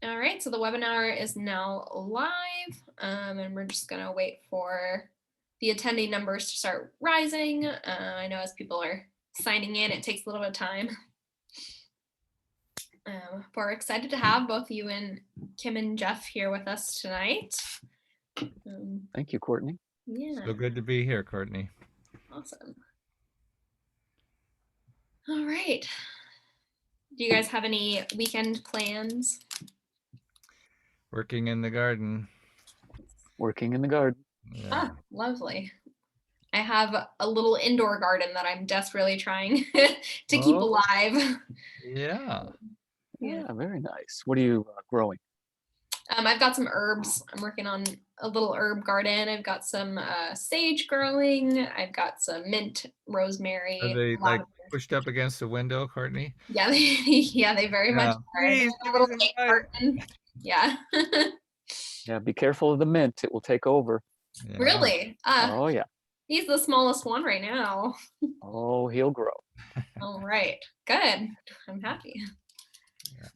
All right, so the webinar is now live, and we're just going to wait for the attendee numbers to start rising. I know as people are signing in, it takes a little bit of time. We're excited to have both you and Kim and Jeff here with us tonight. Thank you, Courtney. Yeah. So good to be here, Courtney. Awesome. All right. Do you guys have any weekend plans? Working in the garden. Working in the garden. Yeah. Ah, lovely. I have a little indoor garden that I'm desperately trying to keep Oh, alive. yeah. Yeah. Yeah, very nice. What are you growing? I've got some herbs. I'm working on a little herb garden. I've got some sage growing. I've got some mint, Are rosemary, they like lavender. pushed up against the window, Courtney? Yeah, yeah, they very much Yeah. are. They're Please in give a me little some egg light. carton. Yeah. Yeah, be careful of the mint. It will take over. Yeah. Really? Oh, yeah. He's the smallest one right now. Oh, he'll grow. All right. Good. I'm happy. Yeah.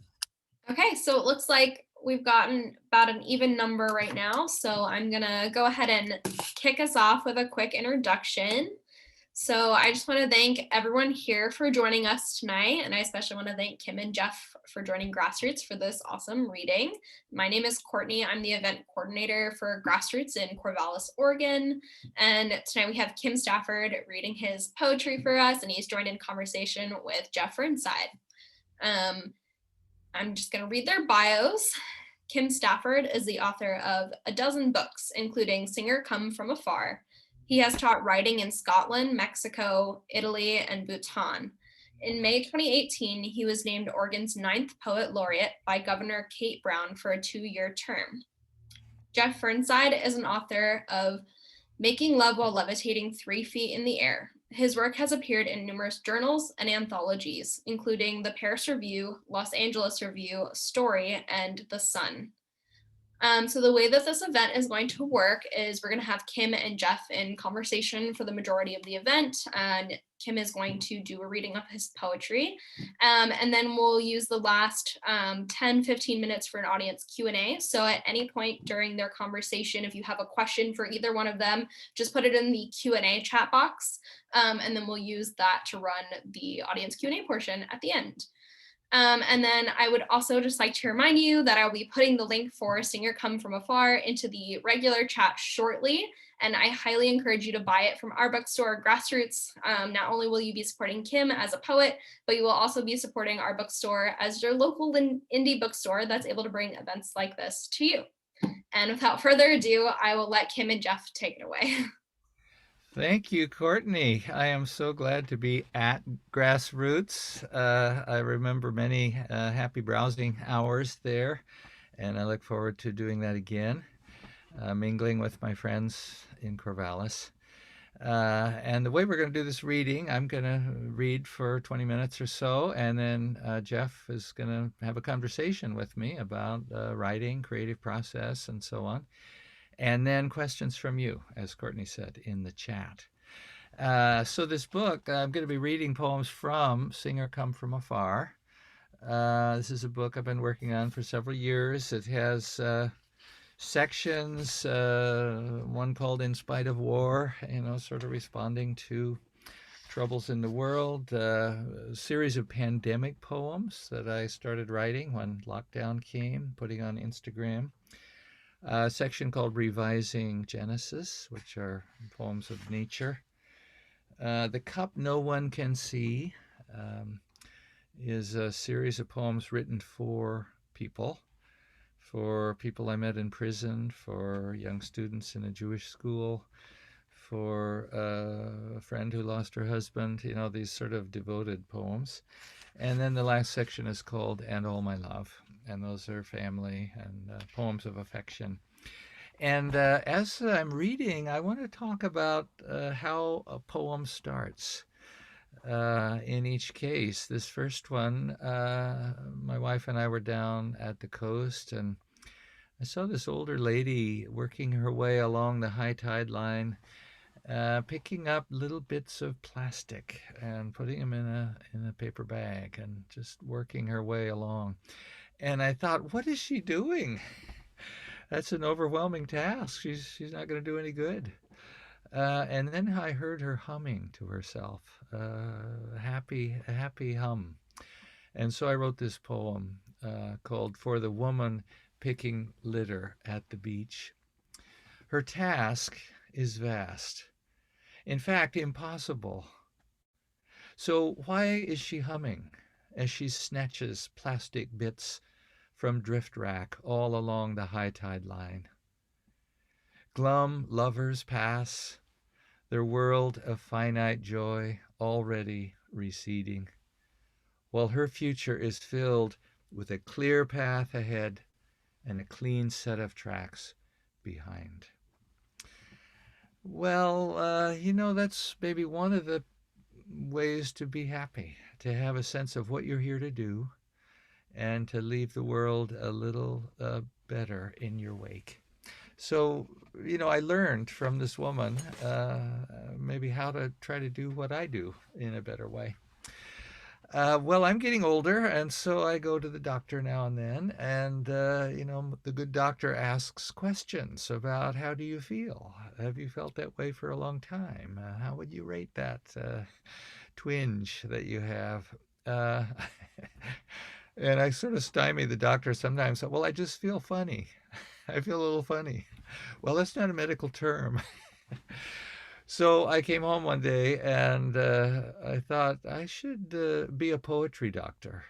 Okay, so it looks like we've gotten about an even number right now. So I'm gonna go ahead and kick us off with a quick introduction. So I just want to thank everyone here for joining us tonight. And I especially want to thank Kim and Jeff for joining Grassroots for this awesome reading. My name is Courtney. I'm the event coordinator for Grassroots in Corvallis, Oregon. And tonight we have Kim Stafford reading his poetry for us, and he's joined in conversation with Jeff Fearnside. I'm just going to read their bios. Kim Stafford is the author of a dozen books, including Singer Come From Afar. He has taught writing in Scotland, Mexico, Italy, and Bhutan. In May 2018, he was named Oregon's 9th Poet Laureate by Governor Kate Brown for a 2-year term. Jeff Fearnside is an author of Making Love While Levitating 3 Feet in the Air. His work has appeared in numerous journals and anthologies, including the Paris Review, Los Angeles Review, Story, and The Sun. So the way that this event is going to work is we're going to have Kim and Jeff in conversation for the majority of the event, and Kim is going to do a reading of his poetry, and then we'll use the last 10-15 minutes for an audience Q&A. So at any point during their conversation, if you have a question for either one of them, just put it in the Q&A chat box, and then we'll use that to run the audience Q&A portion at the end. And then I would also just like to remind you that I'll be putting the link for Singer Come From Afar into the regular chat shortly. And I highly encourage you to buy it from our bookstore, Grassroots. Not only will you be supporting Kim as a poet, but you will also be supporting our bookstore as your local indie bookstore that's able to bring events like this to you. And without further ado, I will let Kim and Jeff take it away. Thank you, Courtney. I am so glad to be at Grassroots. I remember many happy browsing hours there, and I look forward to doing that again, mingling with my friends in Corvallis. And the way we're going to do this reading, I'm going to read for 20 minutes or so, and then Jeff is going to have a conversation with me about writing, creative process, and so on. And then questions from you, as Courtney said, in the chat. So this book, I'm going to be reading poems from Singer Come From Afar. This is a book I've been working on for several years. It has sections, one called In Spite of War, sort of responding to troubles in the world, a series of pandemic poems that I started writing when lockdown came, putting on Instagram. A section called Revising Genesis, which are poems of nature. The Cup No One Can See is a series of poems written for people I met in prison, for young students in a Jewish school, for a friend who lost her husband, these sort of devoted poems. And then the last section is called And All My Love, and those are family and poems of affection. And as I'm reading, I want to talk about how a poem starts. In each case, this first one, my wife and I were down at the coast, and I saw this older lady working her way along the high tide line, picking up little bits of plastic and putting them in a paper bag, and just working her way along. And I thought, what is she doing? That's an overwhelming task. She's not going to do any good. And then I heard her humming to herself, a happy hum. And so I wrote this poem called For the Woman Picking Litter at the Beach. Her task is vast, in fact, impossible. So why is she humming as she snatches plastic bits from drift rack all along the high tide line? Glum lovers pass, their world of finite joy already receding, while her future is filled with a clear path ahead and a clean set of tracks behind. Well, that's maybe one of the ways to be happy, to have a sense of what you're here to do and to leave the world a little better in your wake. So, I learned from this woman maybe how to try to do what I do in a better way. Well, I'm getting older, and so I go to the doctor now and then. And, the good doctor asks questions about how do you feel? Have you felt that way for a long time? How would you rate that twinge that you have? Uh, and I sort of stymie the doctor sometimes. Well, I just feel funny. I feel a little funny. Well, that's not a medical term. So I came home one day and I thought I should be a poetry doctor.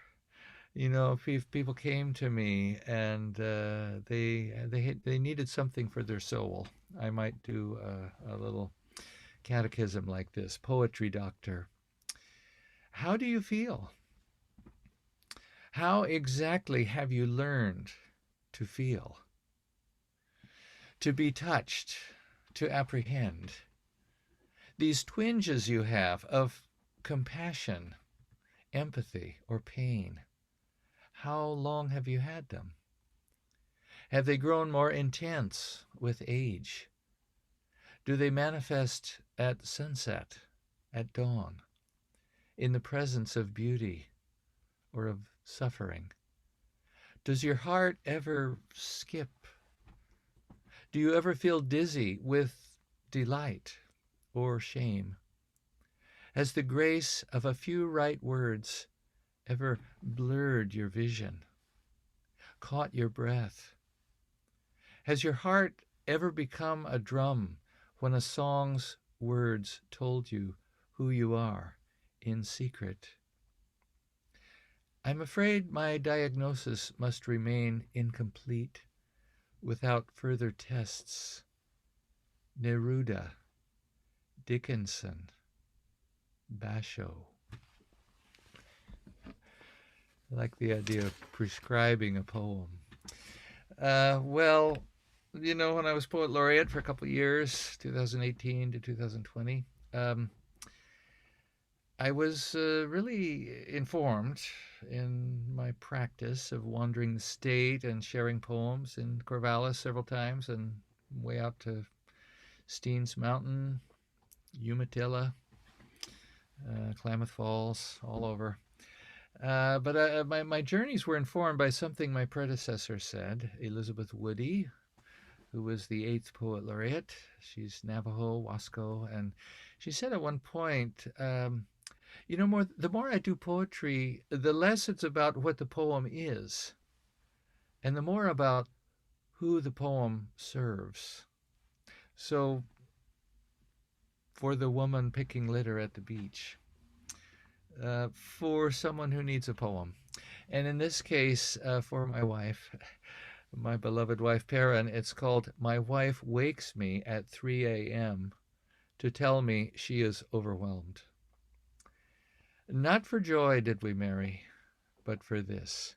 If people came to me and they needed something for their soul, I might do a little catechism like this: poetry doctor. How do you feel? How exactly have you learned to feel? To be touched, to apprehend. These twinges you have of compassion, empathy, or pain, how long have you had them? Have they grown more intense with age? Do they manifest at sunset, at dawn, in the presence of beauty or of suffering? Does your heart ever skip? Do you ever feel dizzy with delight or shame? Has the grace of a few right words ever blurred your vision, caught your breath? Has your heart ever become a drum when a song's words told you who you are in secret? I'm afraid my diagnosis must remain incomplete without further tests. Neruda, Dickinson, Basho. I like the idea of prescribing a poem. Well, when I was poet laureate for a couple of years, 2018 to 2020, I was really informed in my practice of wandering the state and sharing poems in Corvallis several times and way out to Steens Mountain, Umatilla, Klamath Falls, all over. But my journeys were informed by something my predecessor said, Elizabeth Woody, who was the 8th poet laureate. She's Navajo, Wasco, and she said at one point, the more I do poetry, the less it's about what the poem is, and the more about who the poem serves. So, for the woman picking litter at the beach, for someone who needs a poem, and in this case, for my wife, my beloved wife Perrin, it's called My Wife Wakes Me at 3 a.m. to tell me she is overwhelmed. Not for joy did we marry, but for this: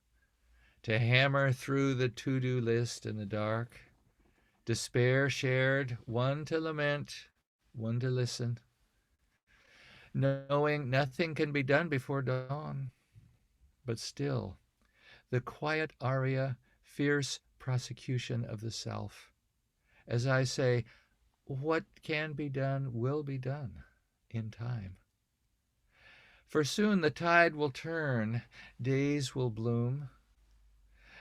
to hammer through the to-do list in the dark, despair shared, one to lament, one to listen, knowing nothing can be done before dawn, but still, the quiet aria, fierce prosecution of the self, as I say, what can be done will be done in time. For soon the tide will turn, days will bloom,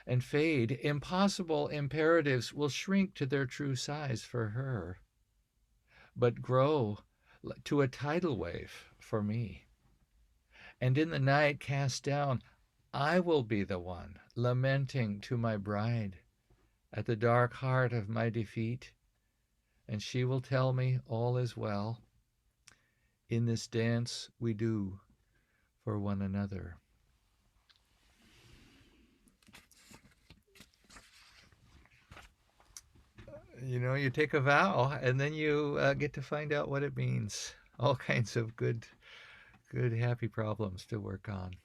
and fade. Impossible imperatives will shrink to their true size for her, but grow to a tidal wave for me. And in the night cast down, I will be the one lamenting to my bride at the dark heart of my defeat, and she will tell me all is well. In this dance we do for one another. You know, you take a vow and then you get to find out what it means. All kinds of good, happy problems to work on.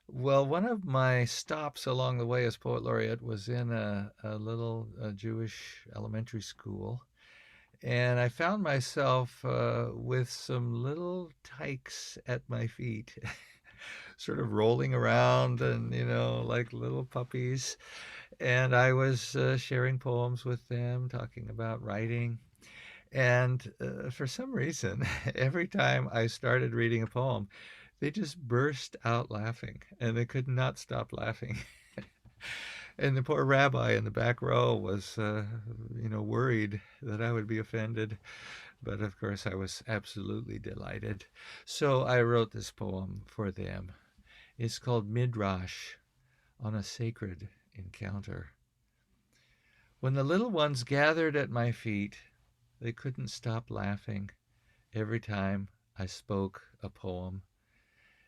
Well, one of my stops along the way as poet laureate was in a little Jewish elementary school. And I found myself with some little tykes at my feet, sort of rolling around and, like little puppies. And I was sharing poems with them, talking about writing. And for some reason, every time I started reading a poem, they just burst out laughing, and they could not stop laughing. And the poor rabbi in the back row was, worried that I would be offended. But of course, I was absolutely delighted. So I wrote this poem for them. It's called Midrash on a Sacred Encounter. When the little ones gathered at my feet, they couldn't stop laughing every time I spoke a poem,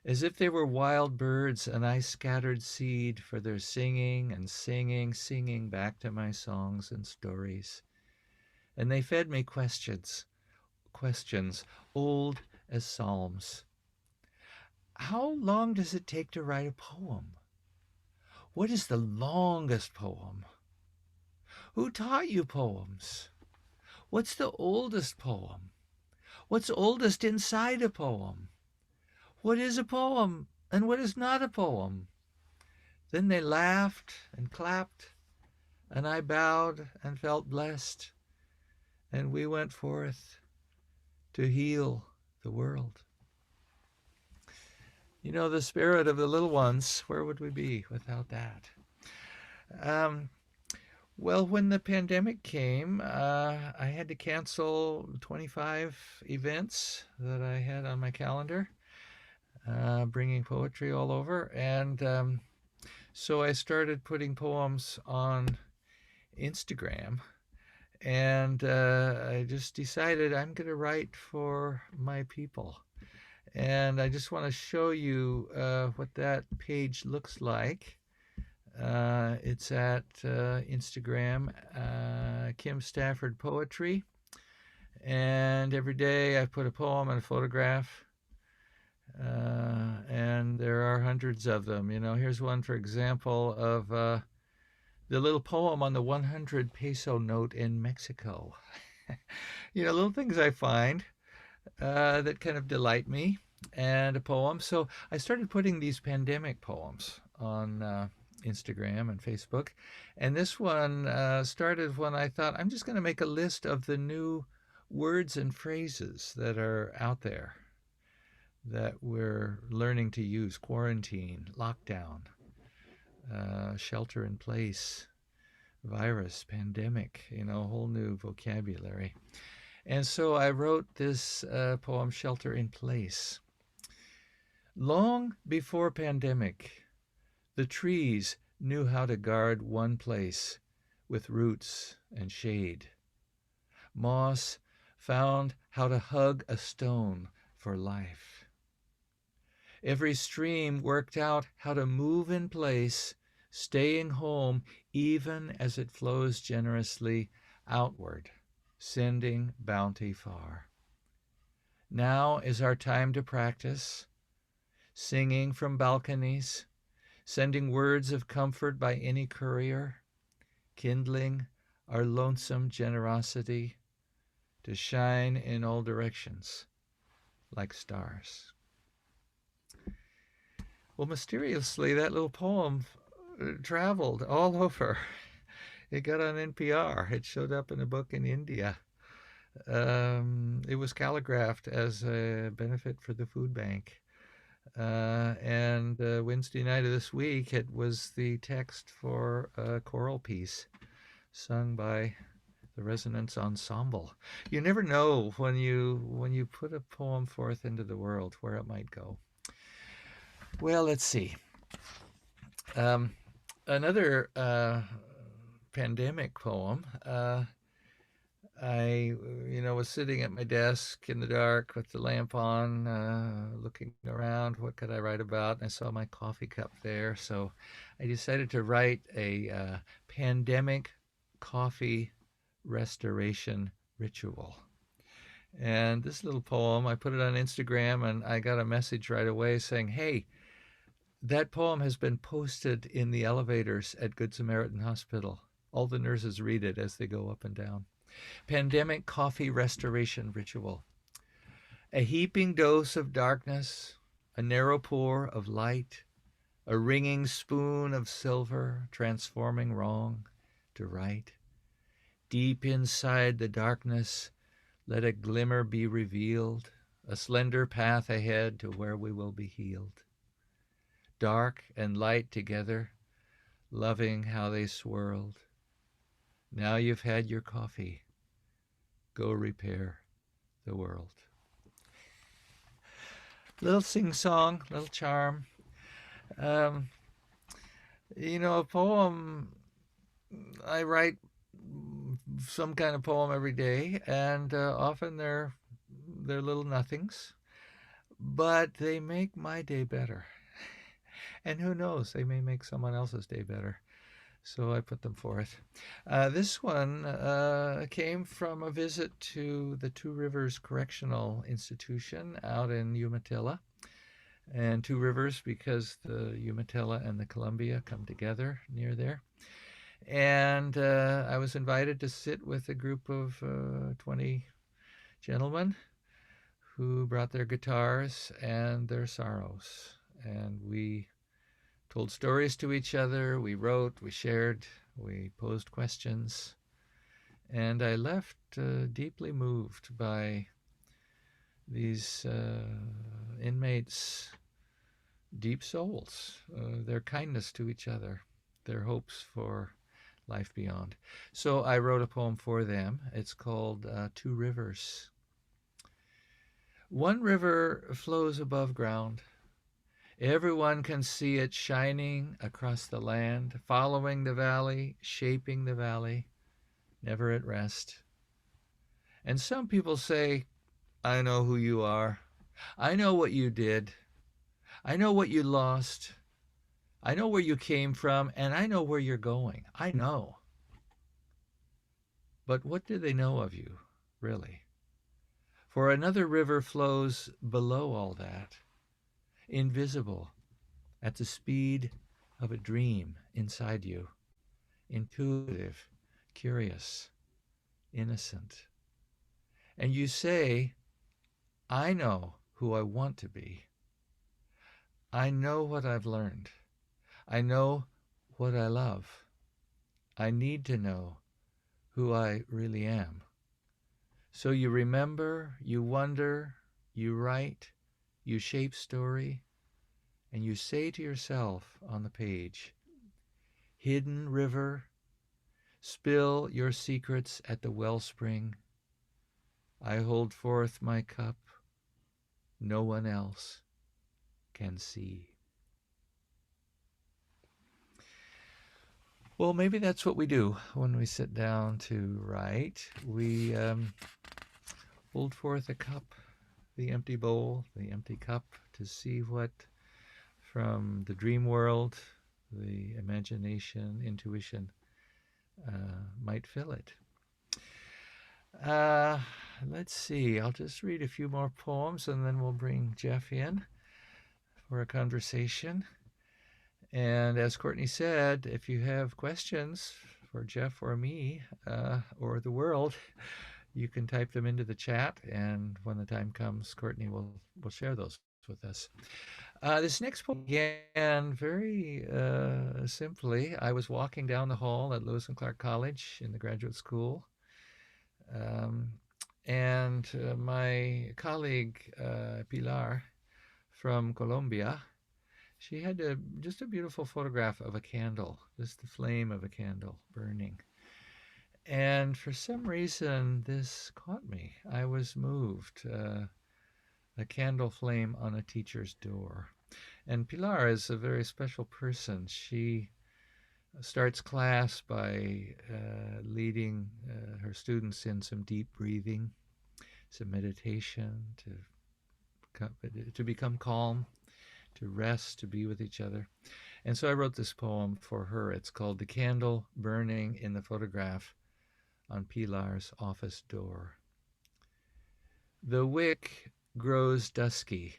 as if they were wild birds and I scattered seed for their singing and singing back to my songs and stories. And they fed me questions old as psalms. How long does it take to write a poem? What is the longest poem? Who taught you poems? What's the oldest poem? What's oldest inside a poem? What is a poem and what is not a poem? Then they laughed and clapped, and I bowed and felt blessed, and we went forth to heal the world. You know, the spirit of the little ones, where would we be without that? Well, when the pandemic came, I had to cancel 25 events that I had on my calendar, bringing poetry all over. And so I started putting poems on Instagram. And I just decided I'm going to write for my people. And I just want to show you what that page looks like. It's at Instagram, Kim Stafford Poetry. And every day I put a poem and a photograph. And there are hundreds of them. You know, here's one, for example, of the little poem on the 100 peso note in Mexico. Little things I find that kind of delight me, and a poem. So I started putting these pandemic poems on Instagram and Facebook. And this one started when I thought, I'm just going to make a list of the new words and phrases that are out there that we're learning to use: quarantine, lockdown, shelter in place, virus, pandemic, a whole new vocabulary. And so I wrote this poem, Shelter in Place. Long before pandemic, the trees knew how to guard one place with roots and shade. Moss found how to hug a stone for life. Every stream worked out how to move in place, staying home even as it flows generously outward, sending bounty far. Now is our time to practice, singing from balconies, sending words of comfort by any courier, kindling our lonesome generosity to shine in all directions like stars. Well, mysteriously, that little poem traveled all over. It got on NPR. It showed up in a book in India. It was calligraphed as a benefit for the food bank. And Wednesday night of this week, it was the text for a choral piece sung by the Resonance Ensemble. You never know when you put a poem forth into the world where it might go. Well, let's see. Another pandemic poem. I, was sitting at my desk in the dark with the lamp on, looking around. What could I write about? And I saw my coffee cup there, so I decided to write a pandemic coffee restoration ritual. And this little poem, I put it on Instagram, and I got a message right away saying, "Hey, that poem has been posted in the elevators at Good Samaritan Hospital. All the nurses read it as they go up and down." Pandemic coffee restoration ritual. A heaping dose of darkness, a narrow pour of light, a ringing spoon of silver transforming wrong to right. Deep inside the darkness, let a glimmer be revealed, a slender path ahead to where we will be healed. Dark and light together, loving how they swirled. Now you've had your coffee. Go repair the world. Little sing-song, little charm. A poem, I write some kind of poem every day, and often they're little nothings, but they make my day better. And who knows, they may make someone else's day better. So I put them forth. This one came from a visit to the Two Rivers Correctional Institution out in Umatilla. And Two Rivers because the Umatilla and the Columbia come together near there. And I was invited to sit with a group of 20 gentlemen who brought their guitars and their sorrows. And we told stories to each other, we wrote, we shared, we posed questions. And I left deeply moved by these inmates' deep souls, their kindness to each other, their hopes for life beyond. So I wrote a poem for them. It's called Two Rivers. One river flows above ground. Everyone can see it shining across the land, following the valley, shaping the valley, never at rest. And some people say, "I know who you are. I know what you did. I know what you lost. I know where you came from, and I know where you're going. I know." But what do they know of you, really? For another river flows below all that, invisible, at the speed of a dream inside you, intuitive, curious, innocent. And you say, "I know who I want to be. I know what I've learned. I know what I love. I need to know who I really am." So you remember, you wonder, you write, you shape story, and you say to yourself on the page, "Hidden river, spill your secrets at the wellspring. I hold forth my cup. No one else can see." Well, maybe that's what we do when we sit down to write. We hold forth a cup, the empty bowl, the empty cup, to see what from the dream world, the imagination, intuition might fill it. Let's see, I'll just read a few more poems and then we'll bring Jeff in for a conversation. And as Courtney said, if you have questions for Jeff or me or the world, you can type them into the chat, and when the time comes, Courtney will share those with us. This next poem began very simply. I was walking down the hall at Lewis and Clark College in the graduate school, and my colleague Pilar from Colombia. She had just a beautiful photograph of a candle, just the flame of a candle burning. And for some reason, this caught me. I was moved. A candle flame on a teacher's door. And Pilar is a very special person. She starts class by leading her students in some deep breathing, some meditation, to become calm, to rest, to be with each other. And so I wrote this poem for her. It's called The Candle Burning in the Photograph on Pilar's Office Door. The wick grows dusky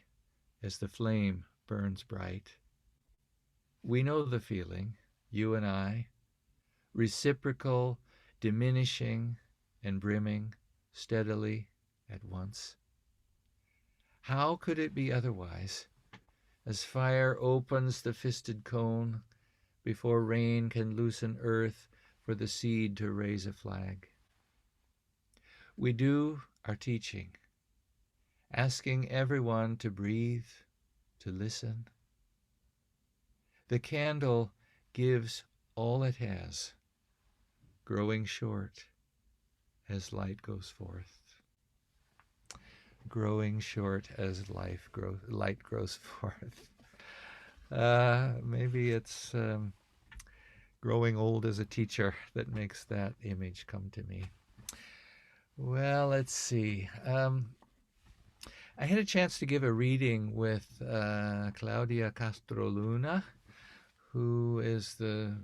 as the flame burns bright. We know the feeling, you and I, reciprocal, diminishing, and brimming steadily at once. How could it be otherwise, as fire opens the fisted cone before rain can loosen earth for the seed to raise a flag? We do our teaching, asking everyone to breathe, to listen. The candle gives all it has, growing short as light goes forth. Growing short as light grows forth. Maybe it's growing old as a teacher that makes that image come to me. Well, let's see. I had a chance to give a reading with Claudia Castro Luna, who is the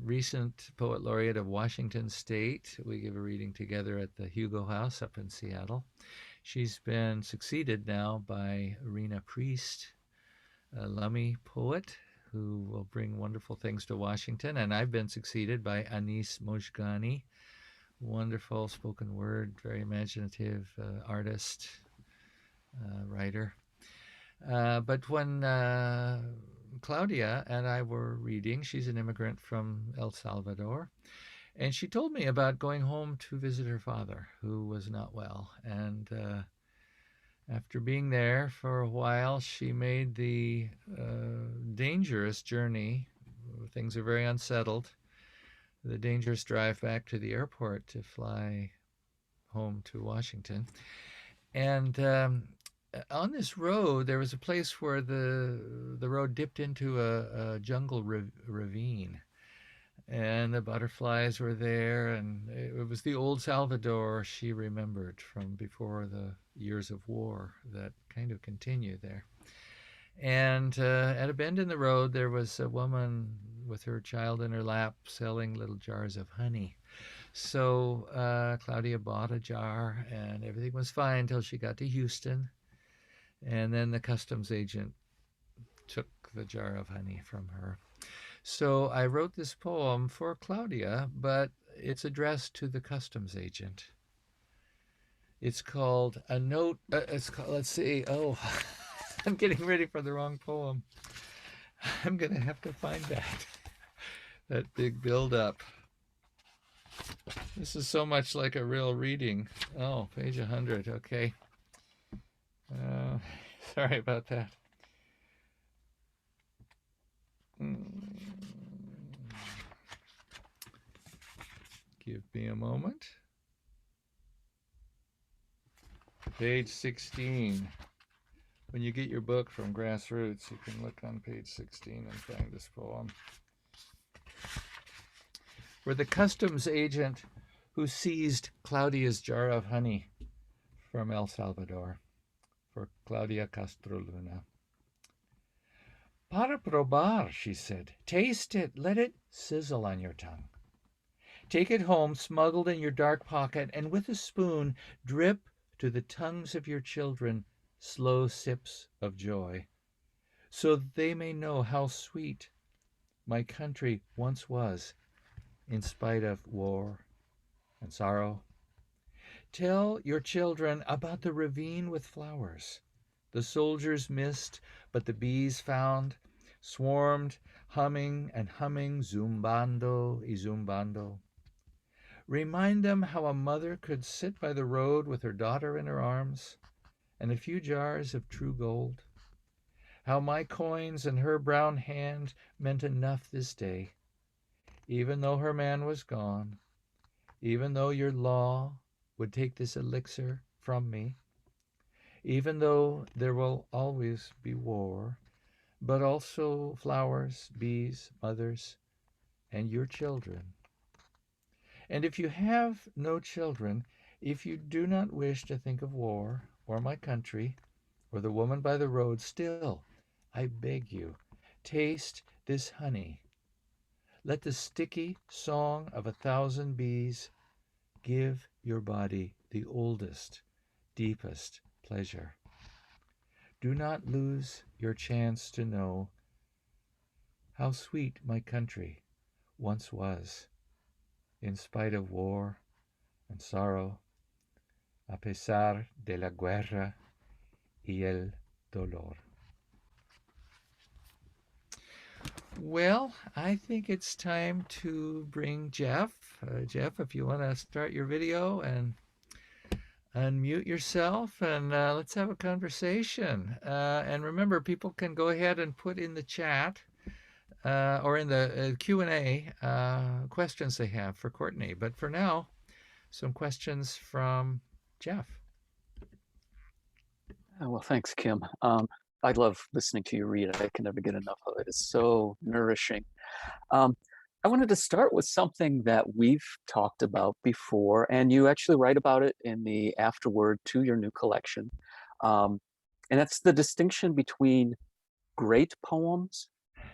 recent Poet Laureate of Washington State. We give a reading together at the Hugo House up in Seattle. She's been succeeded now by Rena Priest, a Lummi poet who will bring wonderful things to Washington. And I've been succeeded by Anis Mojgani, wonderful spoken word, very imaginative artist, writer. But when Claudia and I were reading, she's an immigrant from El Salvador, and she told me about going home to visit her father, who was not well. And after being there for a while, she made the dangerous journey. Things are very unsettled. The dangerous drive back to the airport to fly home to Washington. And on this road, there was a place where the road dipped into a jungle ravine. And the butterflies were there, and it was the old Salvador she remembered from before the years of war that kind of continue there. And at a bend in the road, there was a woman with her child in her lap selling little jars of honey. So Claudia bought a jar, and everything was fine until she got to Houston. And then the customs agent took the jar of honey from her. So I wrote this poem for Claudia, but it's addressed to the customs agent. It's called A Note. Let's see. Oh, I'm getting ready for the wrong poem. I'm going to have to find that big build-up. This is so much like a real reading. Oh, page 100. Okay. Sorry about that. Give me a moment. Page 16. When you get your book from Grassroots, you can look on page 16 and find this poem. For the customs agent who seized Claudia's jar of honey from El Salvador, for Claudia Castro Luna. Para probar, she said. Taste it. Let it sizzle on your tongue. Take it home, smuggled in your dark pocket, and with a spoon, drip to the tongues of your children slow sips of joy, so that they may know how sweet my country once was, in spite of war and sorrow. Tell your children about the ravine with flowers. The soldiers missed, but the bees found, swarmed, humming and humming, zumbando y zumbando. Remind them how a mother could sit by the road with her daughter in her arms and a few jars of true gold, How my coins and her brown hand meant enough this day, even though her man was gone, even though your law would take this elixir from me, even though there will always be war, but also flowers, bees, mothers, and your children. And if you have no children, if you do not wish to think of war, or my country, or the woman by the road, still, I beg you, taste this honey. Let the sticky song of 1,000 bees give your body the oldest, deepest pleasure. Do not lose your chance to know how sweet my country once was, in spite of war and sorrow, a pesar de la guerra y el dolor. Well, I think it's time to bring Jeff. Jeff, if you want to start your video and unmute yourself, and let's have a conversation. And remember, people can go ahead and put in the chat or in the Q&A questions they have for Courtney. But for now, some questions from Jeff. Well, thanks, Kim. I love listening to you read. I can never get enough of it. It's so nourishing. I wanted to start with something that we've talked about before, and you actually write about it in the afterword to your new collection. And that's the distinction between great poems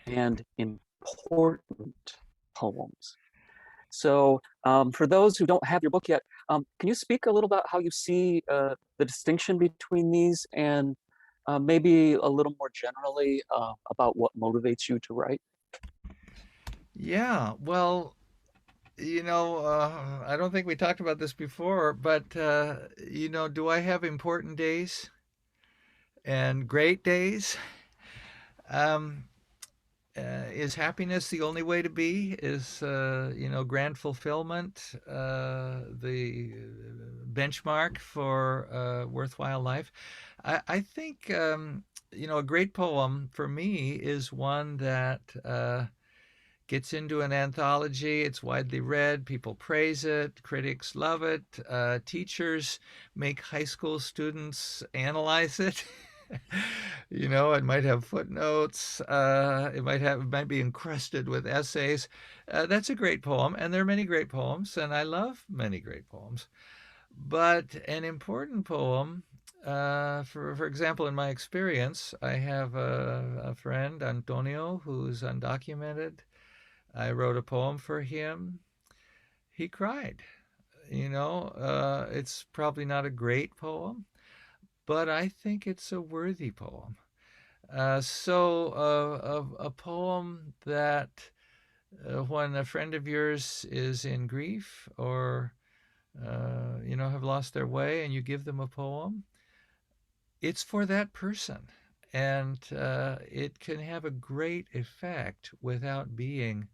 and important poems. So for those who don't have your book yet, can you speak a little about how you see the distinction between these, and maybe a little more generally about what motivates you to write? Yeah, well, I don't think we talked about this before, but, do I have important days and great days? Um, is happiness the only way to be? Is, grand fulfillment the benchmark for a worthwhile life? I think, a great poem for me is one that gets into an anthology. It's widely read. People praise it. Critics love it. Teachers make high school students analyze it. It might have footnotes. It might be encrusted with essays. That's a great poem, and there are many great poems, and I love many great poems. But an important poem, for example, in my experience, I have a friend, Antonio, who's undocumented. I wrote a poem for him. He cried. It's probably not a great poem, but I think it's a worthy poem. A poem that when a friend of yours is in grief or, have lost their way and you give them a poem, it's for that person. And it can have a great effect without being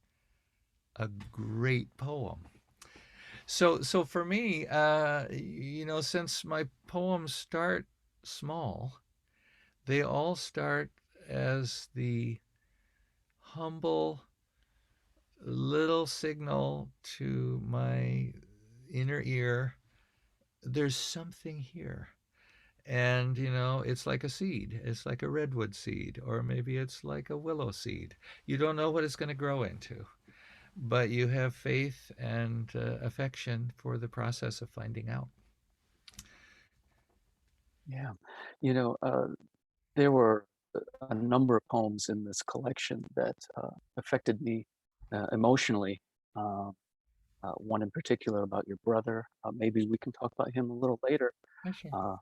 a great poem. So for me, since my poems start small, they all start as the humble little signal to my inner ear. There's something here. And, it's like a seed. It's like a redwood seed, or maybe it's like a willow seed. You don't know what it's going to grow into, but you have faith and affection for the process of finding out. Yeah, there were a number of poems in this collection that affected me emotionally. One in particular about your brother. Maybe we can talk about him a little later. Sure.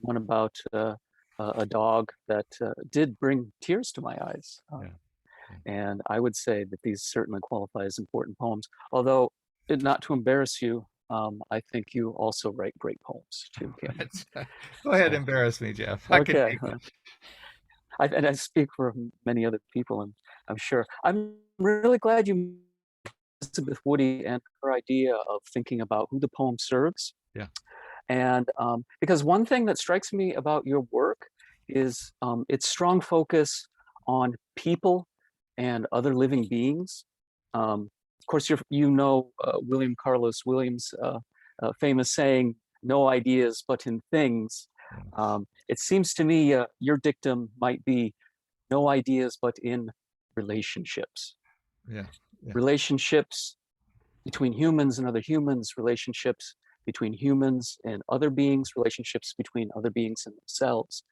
One about a dog that did bring tears to my eyes. Yeah. And I would say that these certainly qualify as important poems. Although, not to embarrass you, I think you also write great poems too, Kim. Go ahead, So, embarrass me, Jeff. I can okay. take it. And I speak for many other people, and I'm sure. I'm really glad you Elizabeth Woody and her idea of thinking about who the poem serves. Yeah. And because one thing that strikes me about your work is its strong focus on people and other living beings. Of course, you know William Carlos Williams' famous saying, "No ideas but in things." Yes. It seems to me your dictum might be no ideas but in relationships. Yeah. Yeah. Relationships between humans and other humans, relationships between humans and other beings, relationships between other beings and themselves.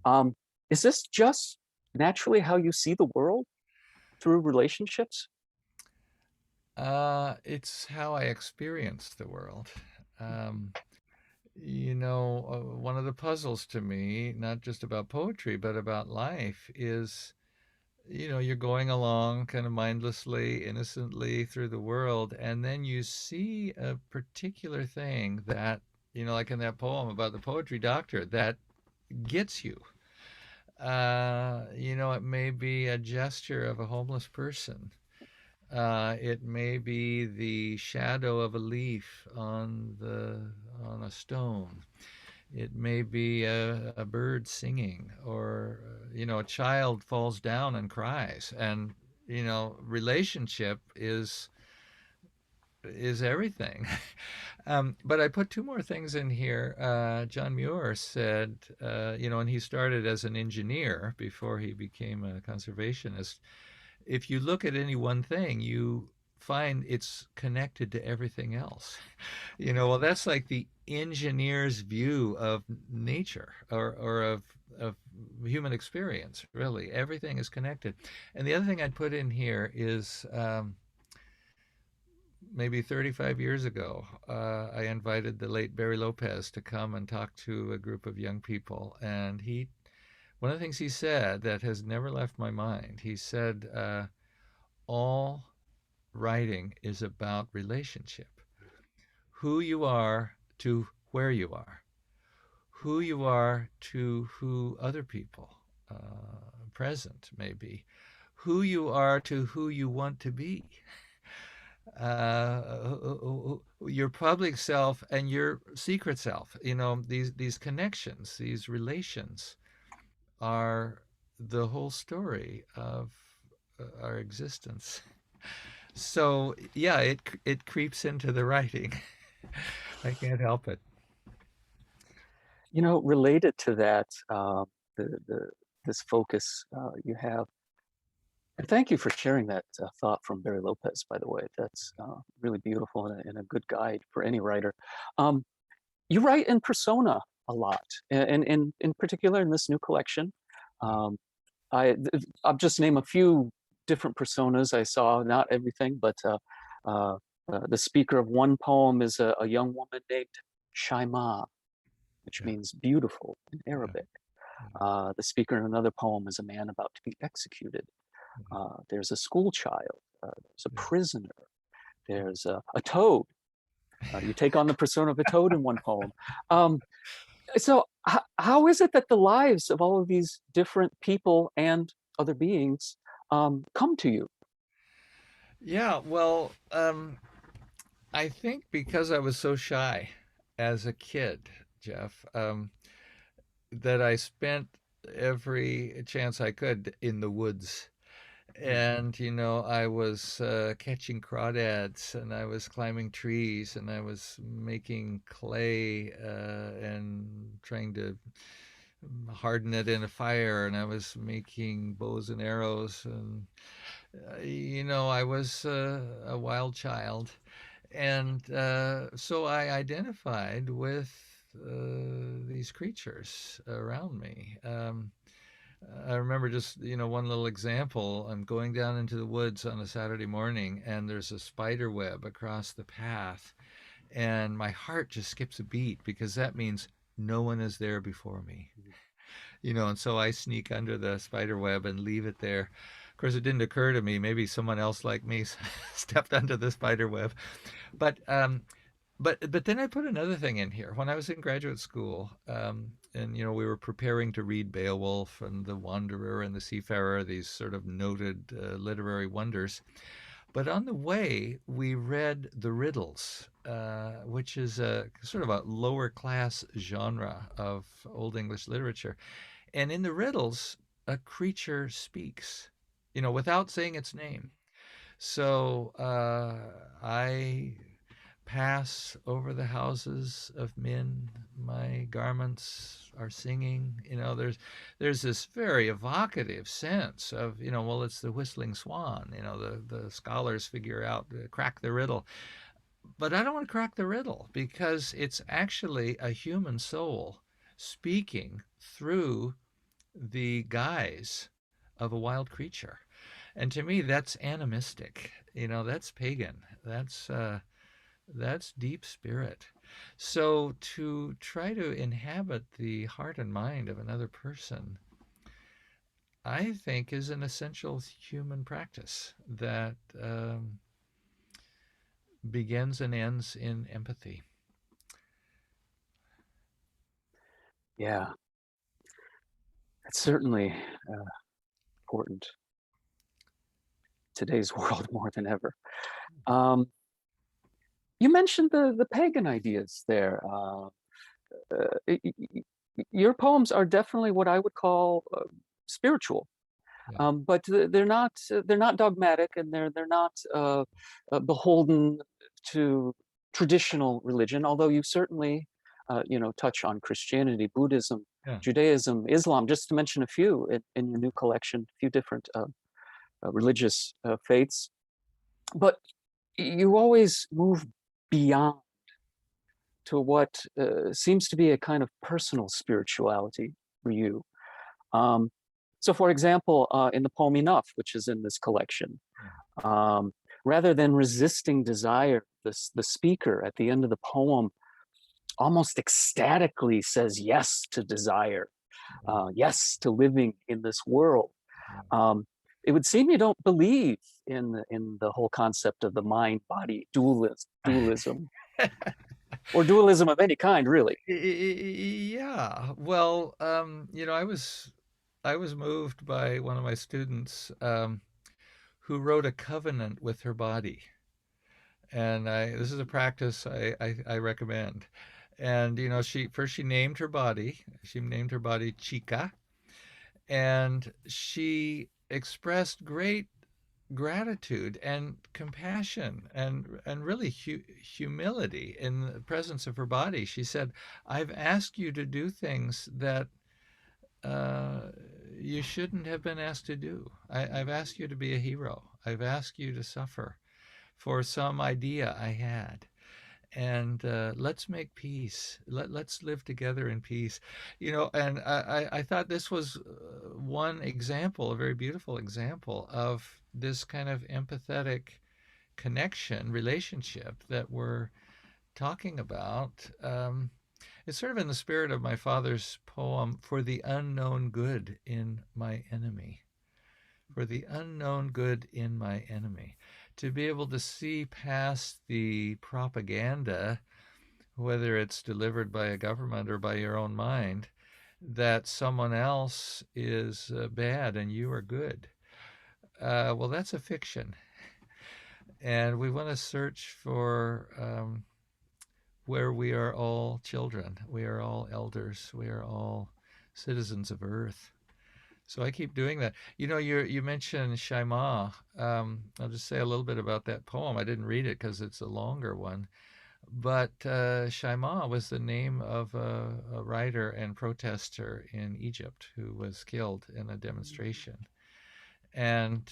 Um, is this just naturally how you see the world through relationships? It's how I experience the world. Um, one of the puzzles to me, not just about poetry, but about life, is you're going along kind of mindlessly, innocently through the world, and then you see a particular thing that, like in that poem about the poetry doctor, that gets you. It may be a gesture of a homeless person. It may be the shadow of a leaf on a stone. It may be a bird singing, or a child falls down and cries. And relationship is everything. But I put two more things in here. John Muir said, and he started as an engineer before he became a conservationist. If you look at any one thing, you find it's connected to everything else. Well, that's like the engineer's view of nature, or of human experience, really. Everything is connected. And the other thing I'd put in here is maybe 35 years ago, I invited the late Barry Lopez to come and talk to a group of young people. And one of the things he said that has never left my mind, he said, all writing is about relationship. Who you are to where you are, who you are to who other people, present maybe, who you are to who you want to be, your public self and your secret self. These connections, these relations are the whole story of our existence. So yeah, it creeps into the writing. I can't help it. You know, related to that, the this focus you have, and thank you for sharing that thought from Barry Lopez, by the way. That's really beautiful and a good guide for any writer. Um, you write in persona a lot, and in particular in this new collection. Um, I'll just name a few different personas I saw, not everything, but uh, the speaker of one poem is a young woman named Shaima, which Yeah, means beautiful in yeah, Arabic. yeah, The speaker in another poem is a man about to be executed. There's a school child. There's a yeah, prisoner. There's a toad. You take on the persona of a toad in one poem. Um, so, how is it that the lives of all of these different people and other beings come to you? yeah. Well, I think because I was so shy as a kid, Jeff, that I spent every chance I could in the woods. And I was catching crawdads, and I was climbing trees, and I was making clay, and trying to harden it in a fire, and I was making bows and arrows. And I was a wild child. And so I identified with these creatures around me. I remember just, one little example. I'm going down into the woods on a Saturday morning, and there's a spider web across the path, and my heart just skips a beat, because that means no one is there before me. And so I sneak under the spider web and leave it there. Of course, it didn't occur to me, maybe someone else like me stepped under the spider web. But then I put another thing in here. When I was in graduate school, and we were preparing to read Beowulf and The Wanderer and The Seafarer, these sort of noted literary wonders. But on the way, we read the riddles, which is a sort of a lower class genre of Old English literature. And in the riddles, a creature speaks, without saying its name. So I pass over the houses of men. My garments are singing. There's this very evocative sense of, well, it's the whistling swan. The scholars figure out, crack the riddle. But I don't want to crack the riddle because it's actually a human soul speaking through the guise of a wild creature. And to me, that's animistic. That's pagan. That's deep spirit. So to try to inhabit the heart and mind of another person, I think, is an essential human practice that begins and ends in empathy. Yeah, it's certainly important today's world more than ever. Um, you mentioned the pagan ideas there. Your poems are definitely what I would call spiritual, Yeah. but they're not dogmatic, and they're not beholden to traditional religion. Although you certainly touch on Christianity, Buddhism, Yeah. Judaism, Islam, just to mention a few in your new collection, a few different religious faiths. But you always move beyond to what seems to be a kind of personal spirituality for you. Um, so, for example, in the poem Enough, which is in this collection, Yeah. um, rather than resisting desire, the speaker at the end of the poem almost ecstatically says yes to desire, Yeah. yes to living in this world. Yeah. Um, it would seem you don't believe in the whole concept of the mind-body dualism, or dualism of any kind, really. Yeah. Well, I was moved by one of my students who wrote a covenant with her body, and this is a practice I recommend. And she named her body. She named her body Chica, and she expressed great gratitude and compassion and really humility in the presence of her body. She said, "I've asked you to do things that uh, you shouldn't have been asked to do. I've asked you to be a hero. I've asked you to suffer for some idea I had." And let's make peace. Let's live together in peace. And I thought this was one example, a very beautiful example of this kind of empathetic connection, relationship that we're talking about. It's sort of in the spirit of my father's poem, "For the unknown good in my enemy." For the unknown good in my enemy. To be able to see past the propaganda, whether it's delivered by a government or by your own mind, that someone else is bad and you are good. Well, that's a fiction. And we want to search for where we are all children, we are all elders, we are all citizens of Earth. So I keep doing that. You mentioned Shaima. I'll just say a little bit about that poem. I didn't read it because it's a longer one. But Shaima was the name of a writer and protester in Egypt who was killed in a demonstration. And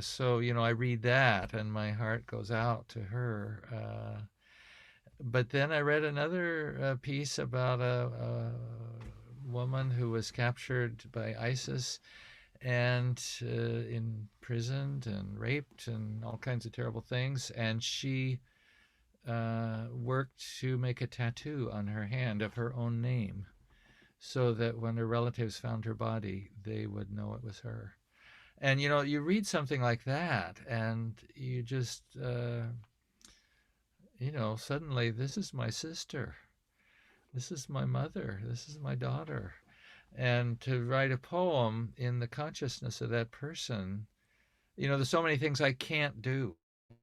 so, I read that and my heart goes out to her. But then I read another piece about a woman who was captured by ISIS and imprisoned and raped and all kinds of terrible things. And she worked to make a tattoo on her hand of her own name so that when her relatives found her body, they would know it was her. And you read something like that, and you just, suddenly, this is my sister, this is my mother, this is my daughter. And to write a poem in the consciousness of that person, there's so many things I can't do.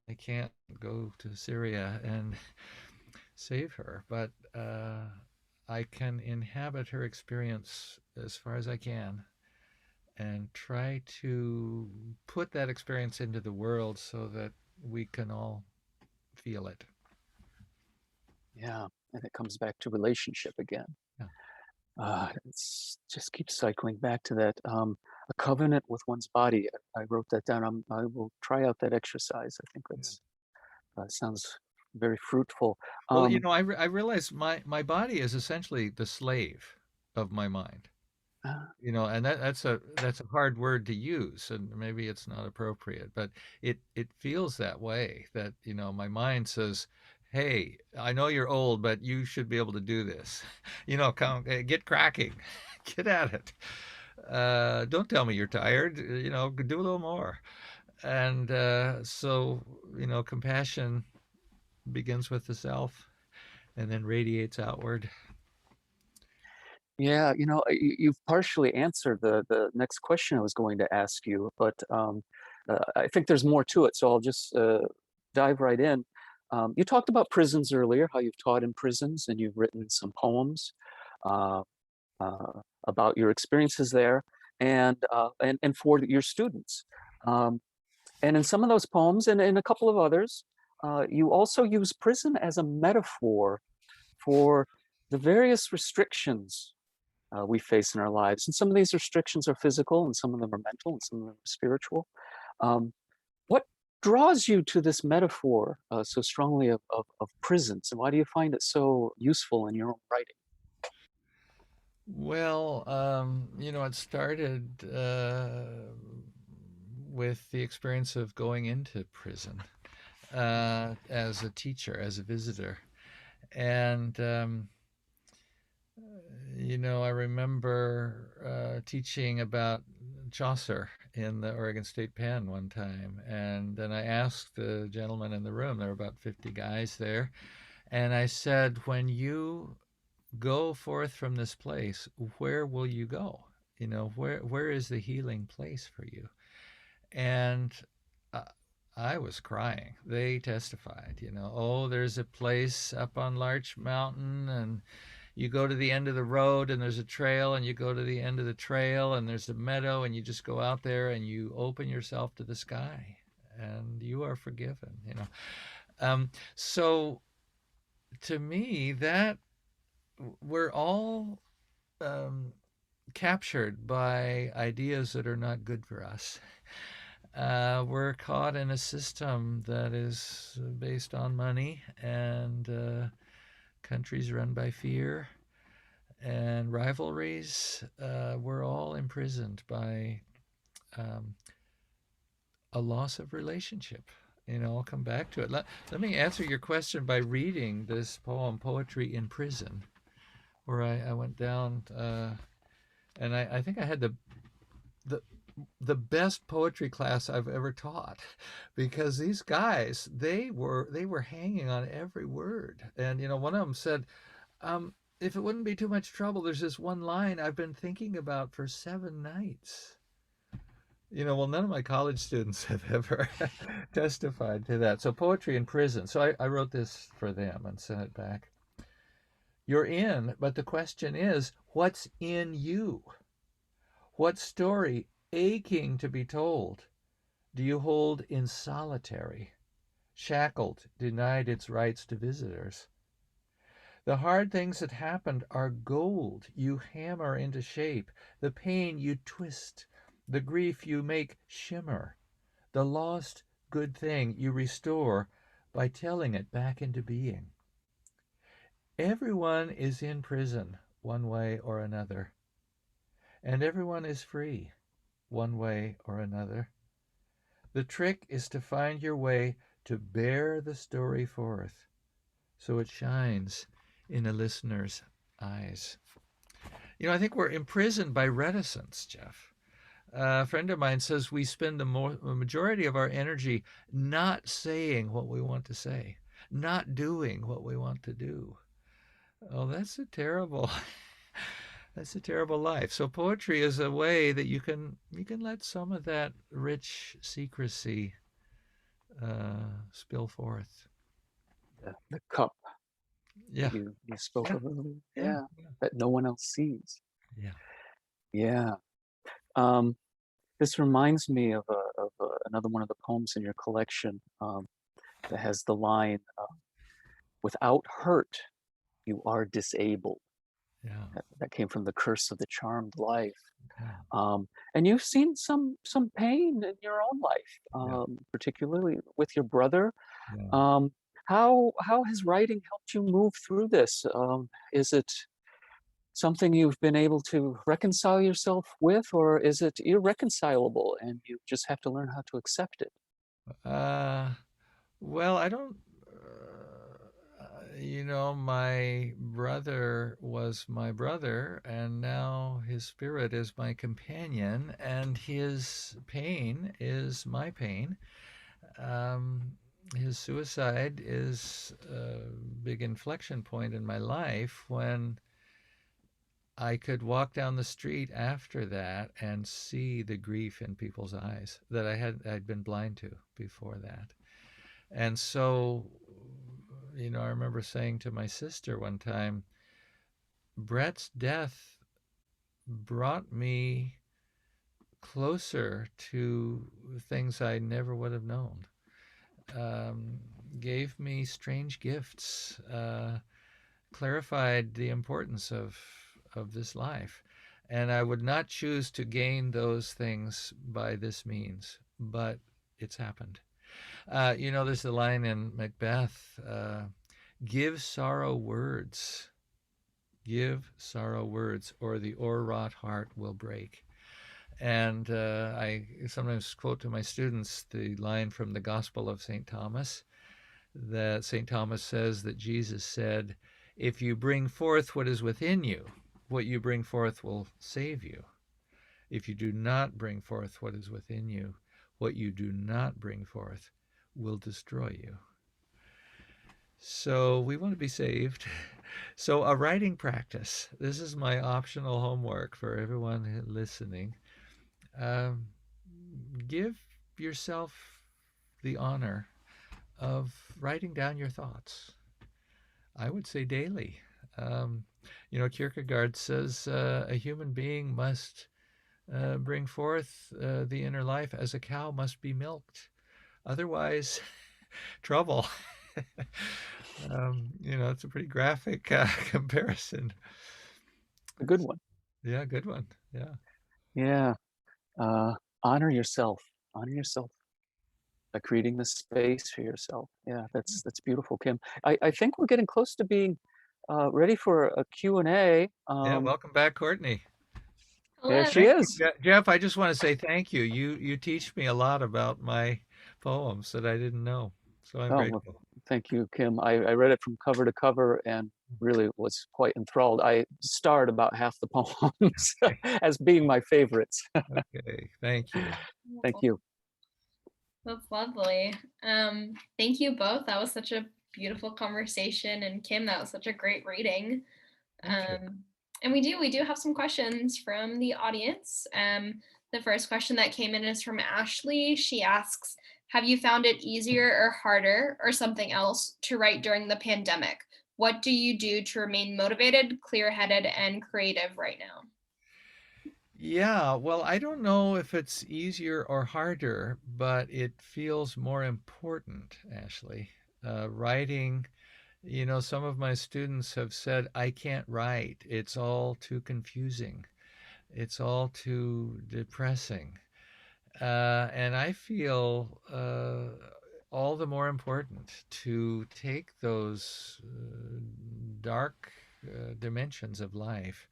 I can't go to Syria and save her, but I can inhabit her experience as far as I can and try to put that experience into the world so that we can all feel it. Yeah, and it comes back to relationship again. Yeah. It's just keeps cycling back to that, a covenant with one's body. I wrote that down. I will try out that exercise. I think Yeah. that's sounds very fruitful. Well, Um, I realize my body is essentially the slave of my mind. uh, And that's a hard word to use, and maybe it's not appropriate, but it feels that way. That my mind says, "Hey, I know you're old, but you should be able to do this. Come get cracking, get at it. Don't tell me you're tired. Do a little more." And so compassion begins with the self and then radiates outward. yeah, you've partially answered the next question I was going to ask you, but I think there's more to it. So I'll just dive right in. You talked about prisons earlier, how you've taught in prisons and you've written some poems. Uh, about your experiences there and for your students. Um, and in some of those poems and in a couple of others, you also use prison as a metaphor for the various restrictions we face in our lives. And some of these restrictions are physical, and some of them are mental, and some of them are spiritual. Um, what draws you to this metaphor so strongly of prisons, and why do you find it so useful in your own writing? Well, it started with the experience of going into prison as a teacher, as a visitor. And, I remember teaching about Chaucer in the Oregon State Pen one time. And then I asked the gentleman in the room, there were about 50 guys there, and I said, when you go forth from this place, where will you go? Where is the healing place for you? And uh, I was crying. They testified, oh, there's a place up on Larch Mountain, and you go to the end of the road, and there's a trail, and you go to the end of the trail, and there's a meadow, and you just go out there and you open yourself to the sky, and you are forgiven. So to me, that we're all um, captured by ideas that are not good for us. We're caught in a system that is based on money and countries run by fear and rivalries. We're all imprisoned by um, a loss of relationship. I'll come back to it. Let me answer your question by reading this poem, Poetry in Prison, where I went down and I think I had the the best poetry class I've ever taught, because these guys, they were hanging on every word. And one of them said, if it wouldn't be too much trouble, there's this one line I've been thinking about for 7 nights. Well, none of my college students have ever testified to that. So poetry in prison. So I wrote this for them and sent it back. You're in, but the question is, what's in you? What story, aching to be told, do you hold in solitary, shackled, denied its rights to visitors? The hard things that happened are gold you hammer into shape, the pain you twist, the grief you make shimmer, the lost good thing you restore by telling it back into being. Everyone is in prison one way or another, and everyone is free one way or another. The trick is to find your way to bear the story forth so it shines in a listener's eyes. I think we're imprisoned by reticence, Jeff. A friend of mine says we spend the majority of our energy not saying what we want to say, not doing what we want to do. Oh, that's a terrible life. So poetry is a way that you can let some of that rich secrecy spill forth. The cup. Yeah. that you spoke Yeah. of earlier. Yeah. Yeah, Yeah. that no one else sees. Yeah. Yeah. Um, this reminds me of another one of the poems in your collection that has the line, "Without hurt, you are disabled." Yeah. That came from The Curse of the Charmed Life. Yeah. And you've seen some pain in your own life, Yeah. particularly with your brother. Yeah. Um, how has writing helped you move through this? Is it something you've been able to reconcile yourself with, or is it irreconcilable and you just have to learn how to accept it? Uh, well, I don't, my brother was my brother, and now his spirit is my companion, and his pain is my pain. Um, his suicide is a big inflection point in my life when I could walk down the street after that and see the grief in people's eyes that I'd been blind to before that. And so, I remember saying to my sister one time, Brett's death brought me closer to things I never would have known. Um, Gave me strange gifts, clarified the importance of this life. And I would not choose to gain those things by this means, but it's happened. There's the line in Macbeth, give sorrow words, give sorrow words, or the o'erwrought heart will break. And I sometimes quote to my students the line from the Gospel of St. Thomas, that St. Thomas says that Jesus said, if you bring forth what is within you, what you bring forth will save you. If you do not bring forth what is within you, what you do not bring forth will destroy you. So we want to be saved. So a writing practice. This is my optional homework for everyone listening. Um, Give yourself the honor of writing down your thoughts. I would say daily. Um, Kierkegaard says a human being must bring forth the inner life as a cow must be milked. Otherwise, trouble. It's a pretty graphic comparison. A good one. Yeah, good one. Yeah. Yeah. Uh, honor yourself. Honor yourself by creating the space for yourself. Yeah, that's beautiful, Kim. I think we're getting close to being ready for a Q&A. Yeah. Welcome back, Courtney. There Hello. she Thank you, is. Jeff. I just want to say thank you. You teach me a lot about my poems that I didn't know, so I'm Oh, well, grateful. thank you, Kim. I read it from cover to cover and really was quite enthralled. I starred about half the poems as being my favorites. Okay, thank you. Thank you. That's lovely. Thank you both. That was such a beautiful conversation. And Kim, that was such a great reading. Thank you. And we do have some questions from the audience. The first question that came in is from Ashley. She asks, have you found it easier or harder or something else to write during the pandemic? What do you do to remain motivated, clear-headed, and creative right now? Yeah, well, I don't know if it's easier or harder, but it feels more important, Ashley. Writing, some of my students have said, I can't write. It's all too confusing. It's all too depressing. And I feel all the more important to take those dark dimensions of life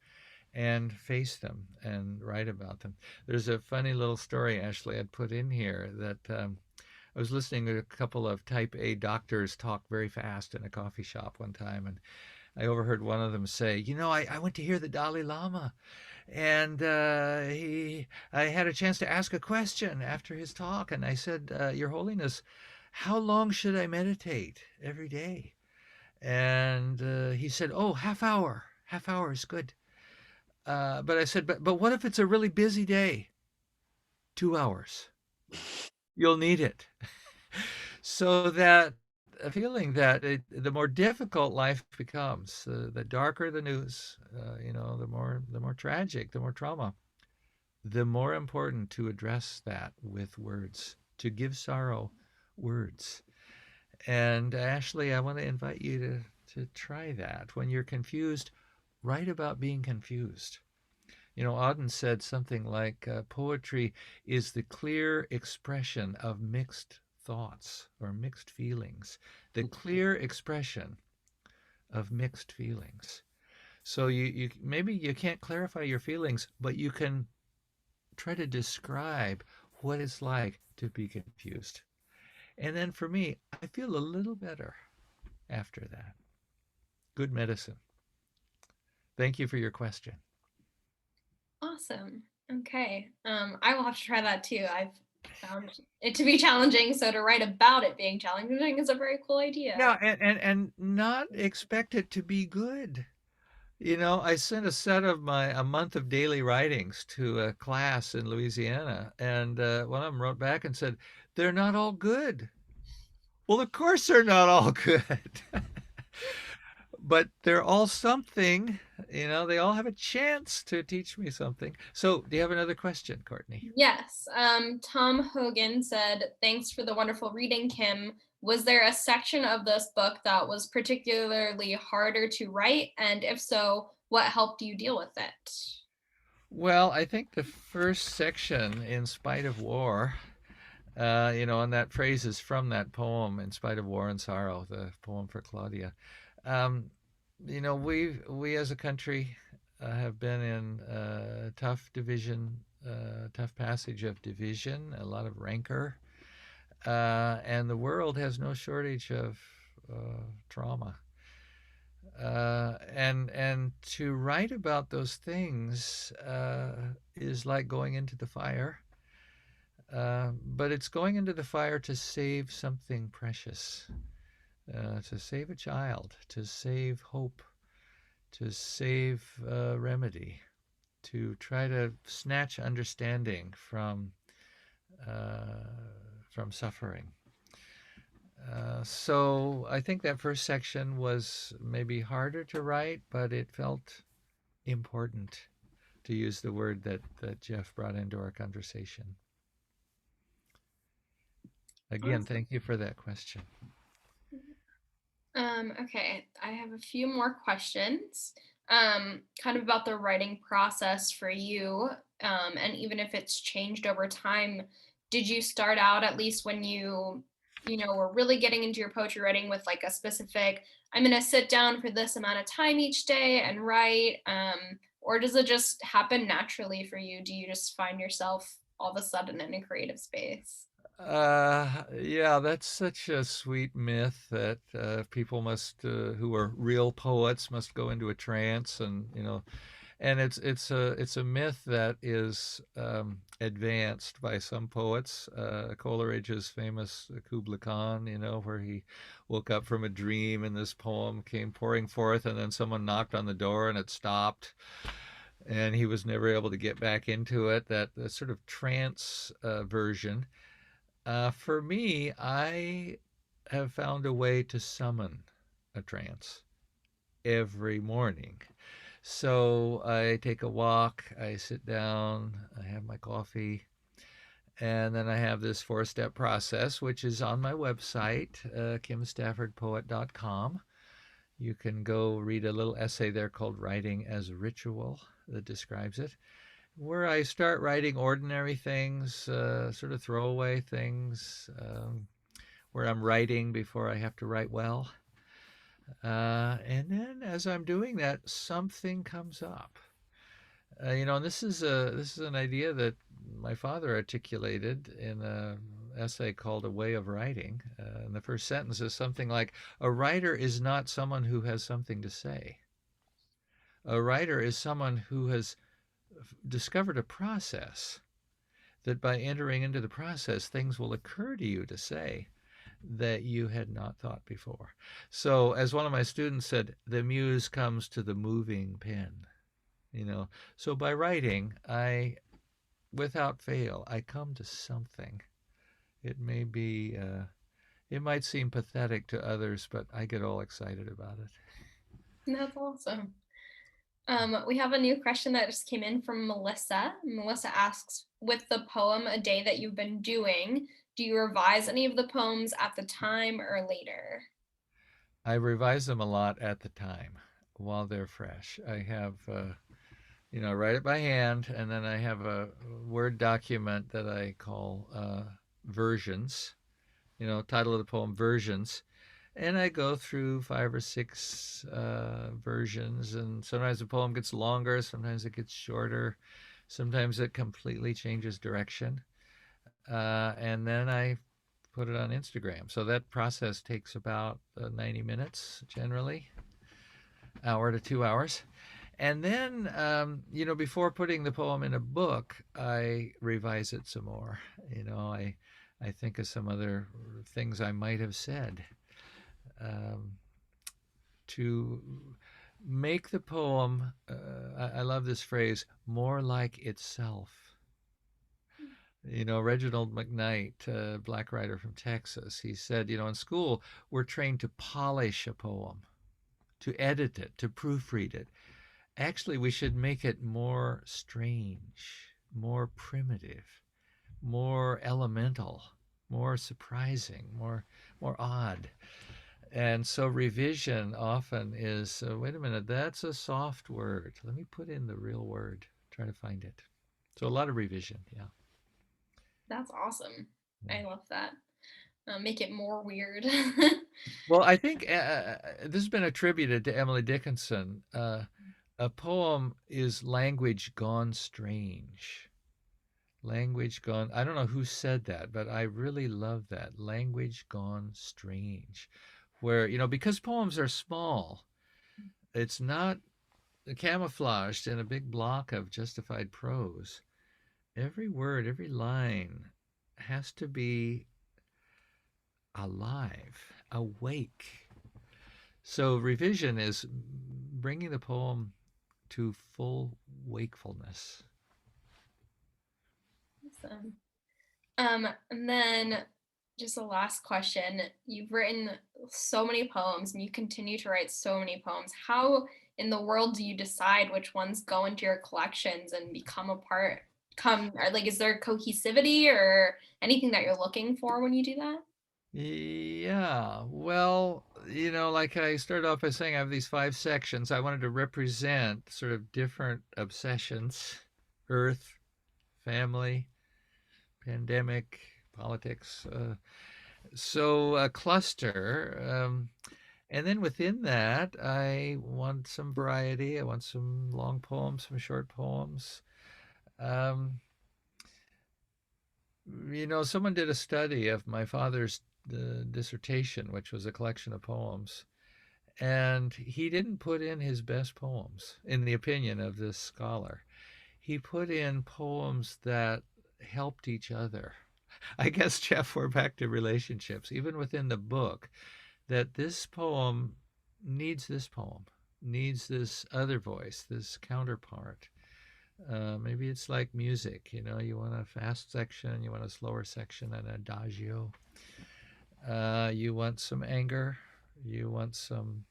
and face them and write about them. There's a funny little story, Ashley, I'd put in here that I was listening to a couple of type A doctors talk very fast in a coffee shop one time, and I overheard one of them say, I went to hear the Dalai Lama, and I had a chance to ask a question after his talk, and I said, Your Holiness, how long should I meditate every day? And he said, Oh, half hour. Half hour is good. But I said, but what if it's a really busy day? 2 hours. You'll need it. So that a feeling that the more difficult life becomes, the darker the news, the more tragic, the more trauma, the more important to address that with words, to give sorrow words. And Ashley, I want to invite you to try that. When you're confused, write about being confused. Auden said something like poetry is the clear expression of mixed thoughts or mixed feelings, the clear expression of mixed feelings. So you maybe you can't clarify your feelings, but you can try to describe what it's like to be confused. And then for me, I feel a little better after that. Good medicine. Thank you for your question. Awesome. Okay. I will have to try that too. I've found it to be challenging, so to write about it being challenging is a very cool idea. Yeah, and not expect it to be good. I sent a set of a month of daily writings to a class in Louisiana, and one of them wrote back and said, "They're not all good." Well, of course they're not all good. But they're all something. They all have a chance to teach me something. So, do you have another question, Courtney? Yes. Tom Hogan said, "Thanks for the wonderful reading, Kim. Was there a section of this book that was particularly harder to write? And if so, what helped you deal with it?" Well, I think the first section, In Spite of War, and that phrase is from that poem, In Spite of War and Sorrow, the poem for Claudia. Um, we as a country have been in tough division, tough passage of division, a lot of rancor, and the world has no shortage of trauma. And to write about those things is like going into the fire, but it's going into the fire to save something precious, to save a child, to save hope, to save remedy, to try to snatch understanding from suffering. So I think that first section was maybe harder to write, but it felt important, to use the word that Jeff brought into our conversation. Again, Awesome. thank you for that question. Okay, I have a few more questions, kind of about the writing process for you, and even if it's changed over time. Did you start out, at least when were really getting into your poetry writing, with like a specific, I'm gonna sit down for this amount of time each day and write, or does it just happen naturally for you? Do you just find yourself all of a sudden in a creative space? Yeah, that's such a sweet myth that people who are real poets, must go into a trance, and it's a myth that is advanced by some poets. Coleridge's famous Kubla Khan, where he woke up from a dream and this poem came pouring forth, and then someone knocked on the door and it stopped, and he was never able to get back into it. That sort of trance version. For me, I have found a way to summon a trance every morning. So I take a walk, I sit down, I have my coffee, and then I have this four-step process, which is on my website, kimstaffordpoet.com. You can go read a little essay there called Writing as Ritual that describes it, where I start writing ordinary things, sort of throwaway things, where I'm writing before I have to write well. And then as I'm doing that, something comes up. And this is an idea that my father articulated in an essay called A Way of Writing. And the first sentence is something like, "A writer is not someone who has something to say. A writer is someone who has discovered a process that by entering into the process, things will occur to you to say that you had not thought before." So, as one of my students said, the muse comes to the moving pen. So by writing, without fail, I come to something. It may be it might seem pathetic to others, but I get all excited about it. That's awesome. We have a new question that just came in from Melissa. Melissa asks, with the poem A Day That You've Been Doing, do you revise any of the poems at the time or later? I revise them a lot at the time while they're fresh. I have, write it by hand, and then I have a Word document that I call versions, title of the poem versions. And I go through 5 or 6 versions, and sometimes the poem gets longer, sometimes it gets shorter, sometimes it completely changes direction. And then I put it on Instagram. So that process takes about 90 minutes generally, hour to 2 hours. And then, before putting the poem in a book, I revise it some more. I think of some other things I might have said um, to make the poem, I love this phrase, more like itself. Reginald McKnight, black writer from Texas, he said, in school, we're trained to polish a poem, to edit it, to proofread it. Actually, we should make it more strange, more primitive, more elemental, more surprising, more odd. And so revision often is, wait a minute, that's a soft word. Let me put in the real word, try to find it. So a lot of revision, yeah. That's awesome. Yeah. I love that. Make it more weird. Well, I think this has been attributed to Emily Dickinson. A poem is language gone strange. Language gone, I don't know who said that, but I really love that. Language gone strange. Where, because poems are small, it's not camouflaged in a big block of justified prose. Every word, every line has to be alive, awake. So revision is bringing the poem to full wakefulness. Awesome. And then just a last question. You've written so many poems and you continue to write so many poems. How in the world do you decide which ones go into your collections and become a part, or like, is there cohesivity or anything that you're looking for when you do that? Yeah, well, like I started off by saying, I have these 5 sections. I wanted to represent sort of different obsessions: earth, family, pandemic, politics. So a cluster. And then within that, I want some variety. I want some long poems, some short poems. Um, Someone did a study of my father's dissertation, which was a collection of poems, and he didn't put in his best poems, in the opinion of this scholar. He put in poems that helped each other. I guess, Jeff, we're back to relationships, even within the book, that this poem this poem, needs this other voice, this counterpart. Maybe it's like music, you want a fast section, you want a slower section, an adagio. You want some anger, you want some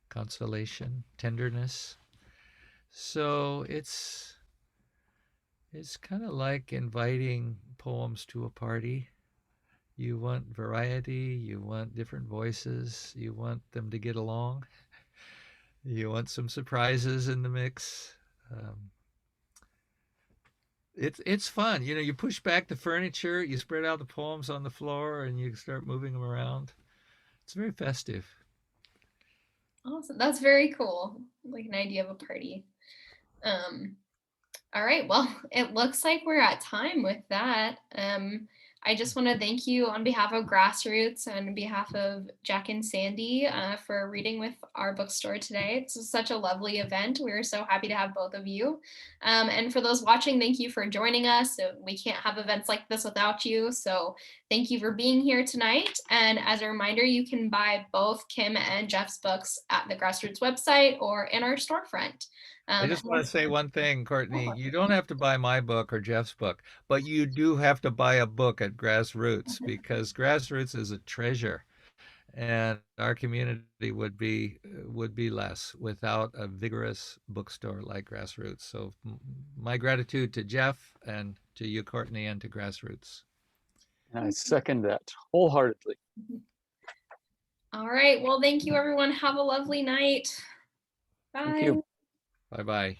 consolation, tenderness. So it's kind of like inviting poems to a party. You want variety, you want different voices, you want them to get along, you want some surprises in the mix. Um, it's fun. You push back the furniture, you spread out the poems on the floor, and you start moving them around. It's very festive. Awesome. That's very cool. Like an idea of a party. Um, All right. Well, it looks like we're at time with that. I just want to thank you on behalf of Grassroots and on behalf of Jack and Sandy for reading with our bookstore today. It's such a lovely event. We are so happy to have both of you. And for those watching, thank you for joining us. We can't have events like this without you. So thank you for being here tonight. And as a reminder, you can buy both Kim and Jeff's books at the Grassroots website or in our storefront. I just want to say one thing, Courtney. You don't have to buy my book or Jeff's book, but you do have to buy a book at Grassroots because Grassroots is a treasure, and our community would be less without a vigorous bookstore like Grassroots. So my gratitude to Jeff and to you, Courtney, and to Grassroots. And I second that wholeheartedly. All right. Well, thank you, everyone. Have a lovely night. Bye. Thank you. Bye bye.